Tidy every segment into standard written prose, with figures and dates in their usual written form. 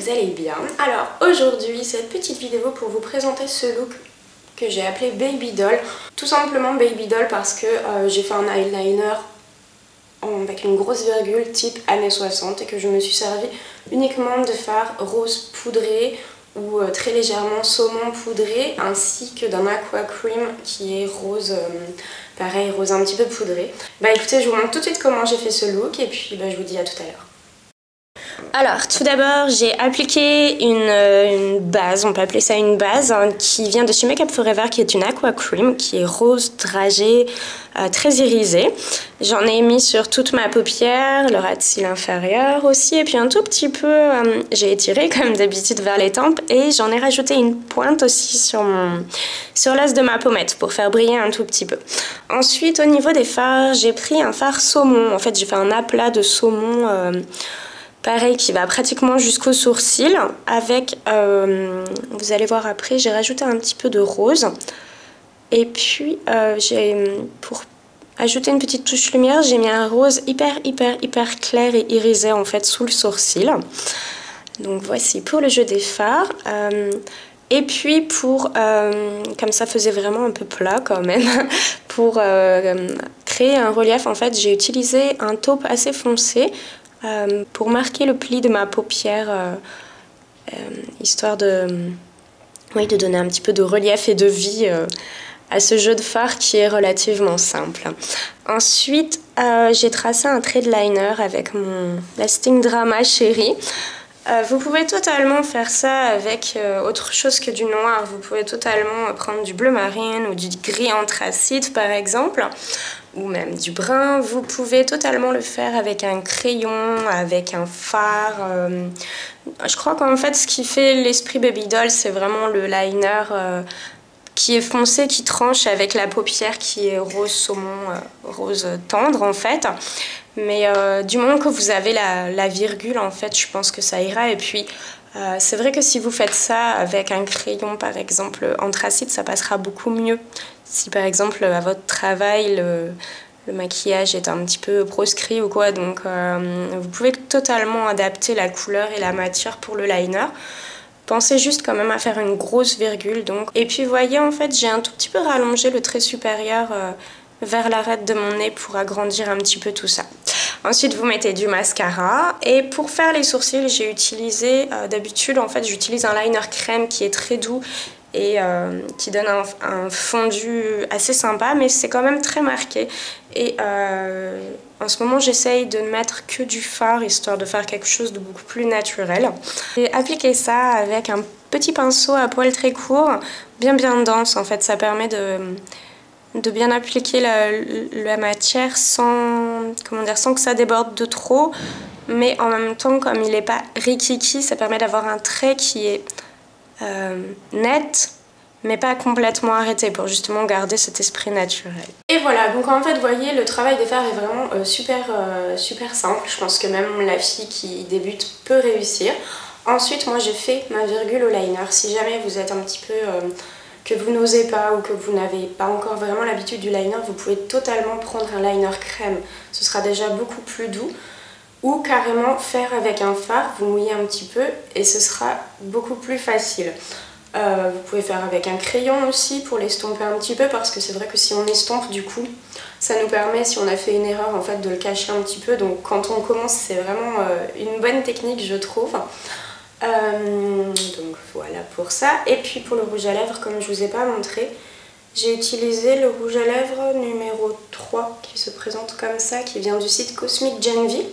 vous allez bien. Alors aujourd'hui, cette petite vidéo pour vous présenter ce look que j'ai appelé Baby Doll. Tout simplement Baby Doll parce que j'ai fait un eyeliner avec une grosse virgule type années 60 et que je me suis servi uniquement de fard rose poudré ou très légèrement saumon poudré, ainsi que d'un aqua cream qui est rose, pareil rose un petit peu poudré. Bah écoutez, je vous montre tout de suite comment j'ai fait ce look et puis je vous dis à tout à l'heure. Alors tout d'abord j'ai appliqué une base, on peut appeler ça une base, hein, qui vient de chez Make Up For Ever, qui est une aqua cream, qui est rose dragée, très irisée. J'en ai mis sur toute ma paupière, le ras de cils inférieur aussi, et puis un tout petit peu, j'ai étiré comme d'habitude vers les tempes, et j'en ai rajouté une pointe aussi sur l'os de ma pommette pour faire briller un tout petit peu. Ensuite au niveau des fards, j'ai pris un fard saumon, en fait j'ai fait un aplat de saumon pareil qui va pratiquement jusqu'aux sourcils avec, vous allez voir après, j'ai rajouté un petit peu de rose. Et puis pour ajouter une petite touche lumière, j'ai mis un rose hyper clair et irisé en fait sous le sourcil. Donc voici pour le jeu des fards. Et puis pour, comme ça faisait vraiment un peu plat quand même, pour créer un relief en fait, j'ai utilisé un taupe assez foncé. Pour marquer le pli de ma paupière, histoire de donner un petit peu de relief et de vie à ce jeu de fard qui est relativement simple. Ensuite, j'ai tracé un trait de liner avec mon Lasting Drama Chérie. Vous pouvez totalement faire ça avec autre chose que du noir. Vous pouvez totalement prendre du bleu marine ou du gris anthracite par exemple, ou même du brun. Vous pouvez totalement le faire avec un crayon, avec un fard. Je crois qu'en fait ce qui fait l'esprit Baby Doll, c'est vraiment le liner qui est foncé, qui tranche avec la paupière qui est rose saumon, rose tendre en fait. Mais du moment que vous avez la virgule, en fait, je pense que ça ira. Et puis, c'est vrai que si vous faites ça avec un crayon, par exemple, anthracite, ça passera beaucoup mieux. Si, par exemple, à votre travail, le maquillage est un petit peu proscrit ou quoi, donc vous pouvez totalement adapter la couleur et la matière pour le liner. Pensez juste quand même à faire une grosse virgule, donc. Et puis, vous voyez, en fait, j'ai un tout petit peu rallongé le trait supérieur vers l'arête de mon nez pour agrandir un petit peu tout ça. Ensuite vous mettez du mascara et pour faire les sourcils j'ai utilisé, d'habitude en fait j'utilise un liner crème qui est très doux et qui donne un fondu assez sympa, mais c'est quand même très marqué. Et en ce moment j'essaye de ne mettre que du fard histoire de faire quelque chose de beaucoup plus naturel. J'ai appliqué ça avec un petit pinceau à poils très court, bien dense en fait, ça permet de bien appliquer la matière sans que ça déborde de trop, mais en même temps comme il n'est pas rikiki, ça permet d'avoir un trait qui est net mais pas complètement arrêté pour justement garder cet esprit naturel. Et voilà, donc en fait vous voyez le travail des fards est vraiment super simple, je pense que même la fille qui débute peut réussir. Ensuite moi j'ai fait ma virgule au liner, si jamais vous êtes un petit peu que vous n'osez pas ou que vous n'avez pas encore vraiment l'habitude du liner, vous pouvez totalement prendre un liner crème, ce sera déjà beaucoup plus doux, ou carrément faire avec un fard, vous mouillez un petit peu et ce sera beaucoup plus facile. Vous pouvez faire avec un crayon aussi pour l'estomper un petit peu, parce que c'est vrai que si on estompe du coup, ça nous permet, si on a fait une erreur en fait, de le cacher un petit peu, donc quand on commence c'est vraiment une bonne technique je trouve. Donc voilà pour ça. Et puis pour le rouge à lèvres, comme je vous ai pas montré, j'ai utilisé le rouge à lèvres numéro 3 qui se présente comme ça, qui vient du site Cosmic Genvi.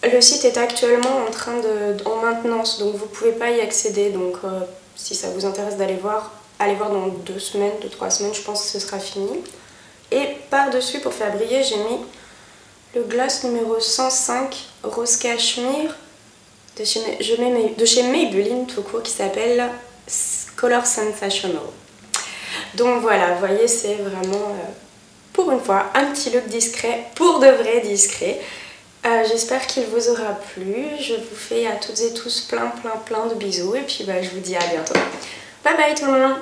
Le site est actuellement en maintenance, donc vous pouvez pas y accéder, donc si ça vous intéresse d'aller voir, allez voir dans 2 semaines, 2-3 semaines, je pense que ce sera fini. Et par dessus pour faire briller, j'ai mis le gloss numéro 105 rose cachemire de chez Maybelline tout court, qui s'appelle Color Sensational. Donc voilà, vous voyez, c'est vraiment pour une fois un petit look discret, pour de vrai discret. J'espère qu'il vous aura plu. Je vous fais à toutes et tous plein de bisous et puis je vous dis à bientôt. Bye bye tout le monde.